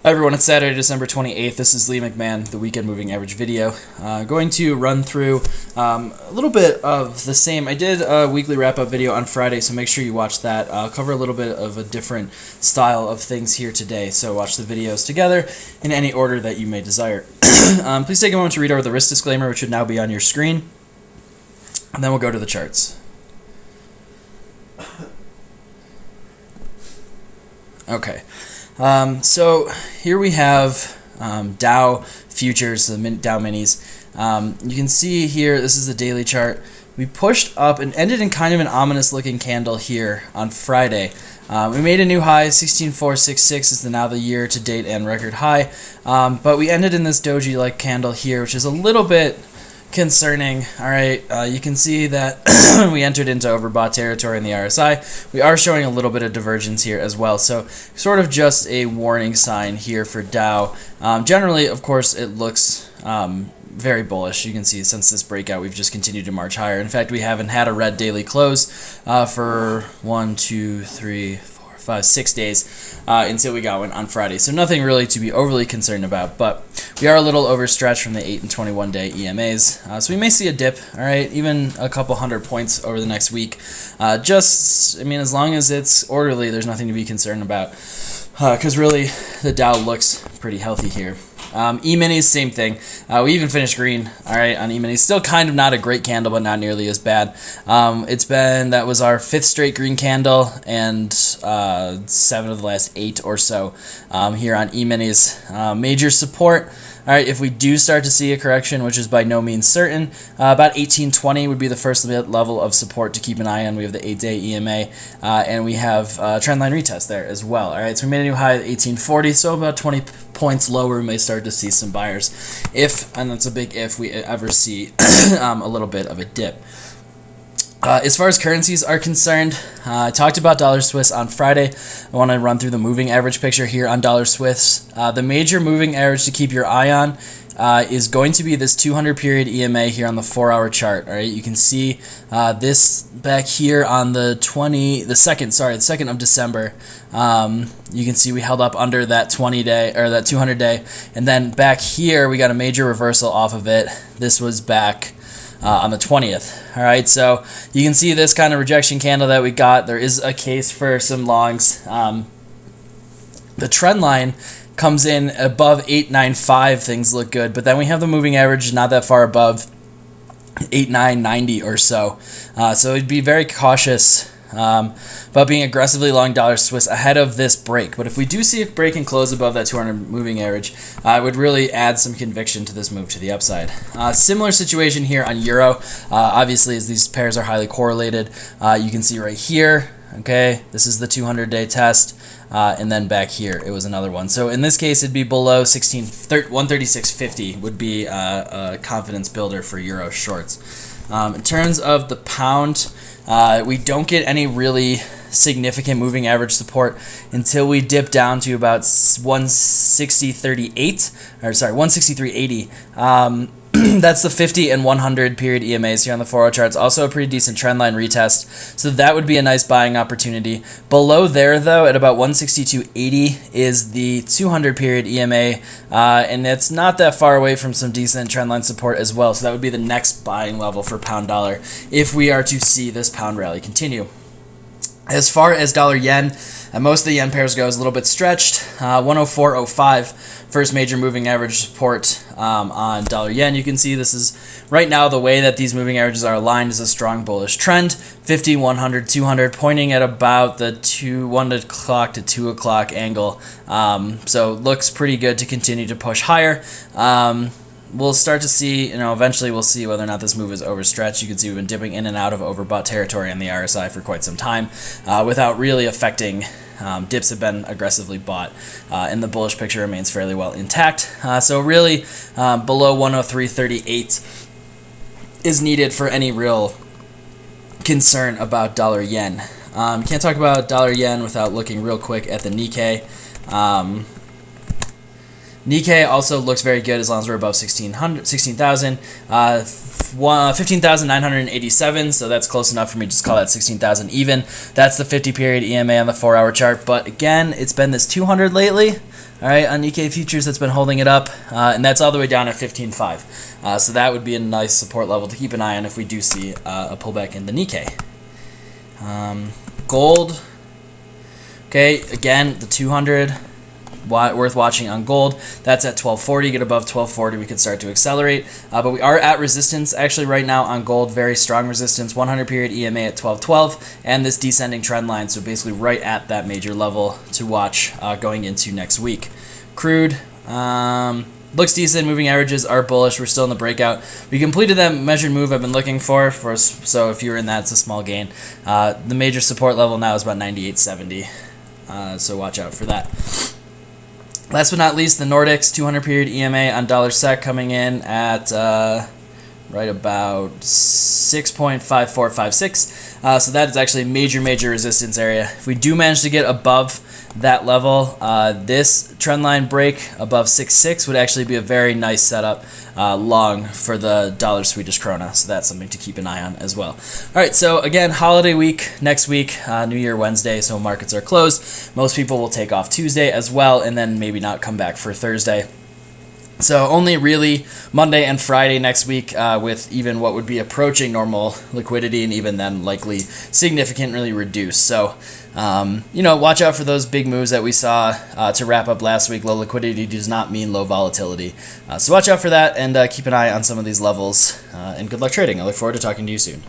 Hi everyone, it's Saturday, December 28th. This is Lee McMahon, the Weekend Moving Average video. Going to run through a little bit of the same. I did a weekly wrap-up video on Friday, so make sure you watch that. I'll cover a little bit of a different style of things here today, so watch the videos together in any order that you may desire. Please take a moment to read over the risk disclaimer, which should now be on your screen, and then we'll go to the charts. Okay. So here we have Dow futures, the Dow minis. You can see here, this is the daily chart. We pushed up and ended in kind of an ominous looking candle here on Friday. We made a new high, 16,466 is now the year to date and record high. But we ended in this doji-like candle here, which is a little bit concerning. All right, you can see that we entered into overbought territory in the RSI. We are showing a little bit of divergence here as well, so sort of just a warning sign here for Dow. Generally, of course, it looks very bullish. You can see since this breakout, we've just continued to march higher. In fact, we haven't had a red daily close for 6 days until we got one on Friday. So nothing really to be overly concerned about, but we are a little overstretched from the 8 and 21 day EMAs. So we may see a dip, all right, even a couple hundred points over the next week. I mean, as long as it's orderly, there's nothing to be concerned about because really the Dow looks pretty healthy here. E-minis, same thing. We even finished green, all right, on E-minis. Still kind of not a great candle, but not nearly as bad. That was our 5th straight green candle and 7 of the last 8 or so here on E-minis. Major support, all right, if we do start to see a correction, which is by no means certain, about 1820 would be the first level of support to keep an eye on. We have the 8-day EMA, and we have trendline retest there as well. All right, so we made a new high at 1840, so about 20 points lower, we may start to see some buyers if, and that's a big if, we ever see a little bit of a dip. As far as currencies are concerned, I talked about dollar Swiss on Friday. I want to run through the moving average picture here on dollar Swiss. The major moving average to keep your eye on is going to be this 200 period EMA here on the 4-hour chart. All right, you can see this back here on the 2nd of December. You can see we held up under that 20-day or that 200-day, and then back here we got a major reversal off of it. This was back on the 20th. All right, so you can see this kind of rejection candle that we got. There is a case for some longs. The trend line comes in above 895. Things look good, but then we have the moving average not that far above 8990 or so. So it'd be very cautious about being aggressively long dollar Swiss ahead of this break. But if we do see a break and close above that 200 moving average, it would really add some conviction to this move to the upside. Similar situation here on Euro. Obviously, as these pairs are highly correlated, you can see right here, okay, this is the 200-day test, and then back here it was another one. So in this case, it'd be below 136.50 would be a confidence builder for Euro shorts. In terms of the pound, we don't get any really significant moving average support until we dip down to about 163.80. That's the 50 and 100 period EMAs here on the 4-hour charts. Also a pretty decent trendline retest, so that would be a nice buying opportunity. Below there, though, at about 162.80 is the 200 period EMA, and it's not that far away from some decent trendline support as well. So that would be the next buying level for pound dollar if we are to see this pound rally continue. As far as dollar yen, most of the yen pairs go is a little bit stretched. 104.05, first major moving average support on dollar yen. You can see this is right now the way that these moving averages are aligned is a strong bullish trend. 50, 100, 200 pointing at about the 1 o'clock to 2 o'clock angle. So looks pretty good to continue to push higher. We'll start to see, eventually we'll see whether or not this move is overstretched. You can see we've been dipping in and out of overbought territory on the RSI for quite some time without really affecting. Dips have been aggressively bought, and the bullish picture remains fairly well intact. So really, below 103.38 is needed for any real concern about dollar yen. Can't talk about dollar yen without looking real quick at the Nikkei. Nikkei also looks very good as long as we're above 16,000. 15,987, so that's close enough for me to just call that 16,000 even. That's the 50 period EMA on the 4-hour chart, but again, it's been this 200 lately. All right, on Nikkei futures, that's been holding it up, and that's all the way down at 15.5. So that would be a nice support level to keep an eye on if we do see a pullback in the Nikkei. Gold. Okay, again, the 200 worth watching on gold. That's at 1240. Get above 1240, we could start to accelerate. But we are at resistance actually right now on gold. Very strong resistance. 100 period EMA at 1212, and this descending trend line. So basically right at that major level to watch going into next week. Crude. Looks decent. Moving averages are bullish. We're still in the breakout. We completed that measured move I've been looking for. So if you're in that, it's a small gain. The major support level now is about 98.70. So watch out for that. Last but not least, the Nordics 200 period EMA on dollar SEK coming in at right about 6.5456. So that is actually a major resistance area. If we do manage to get above that level, this trend line break above 6.6 would actually be a very nice setup long for the dollar Swedish krona. So that's something to keep an eye on as well. All right, so again, holiday week next week, New Year Wednesday, so markets are closed. Most people will take off Tuesday as well, and then maybe not come back for Thursday. So only really Monday and Friday next week with even what would be approaching normal liquidity, and even then likely significantly reduced. So, watch out for those big moves that we saw to wrap up last week. Low liquidity does not mean low volatility. So watch out for that, and keep an eye on some of these levels. And good luck trading. I look forward to talking to you soon.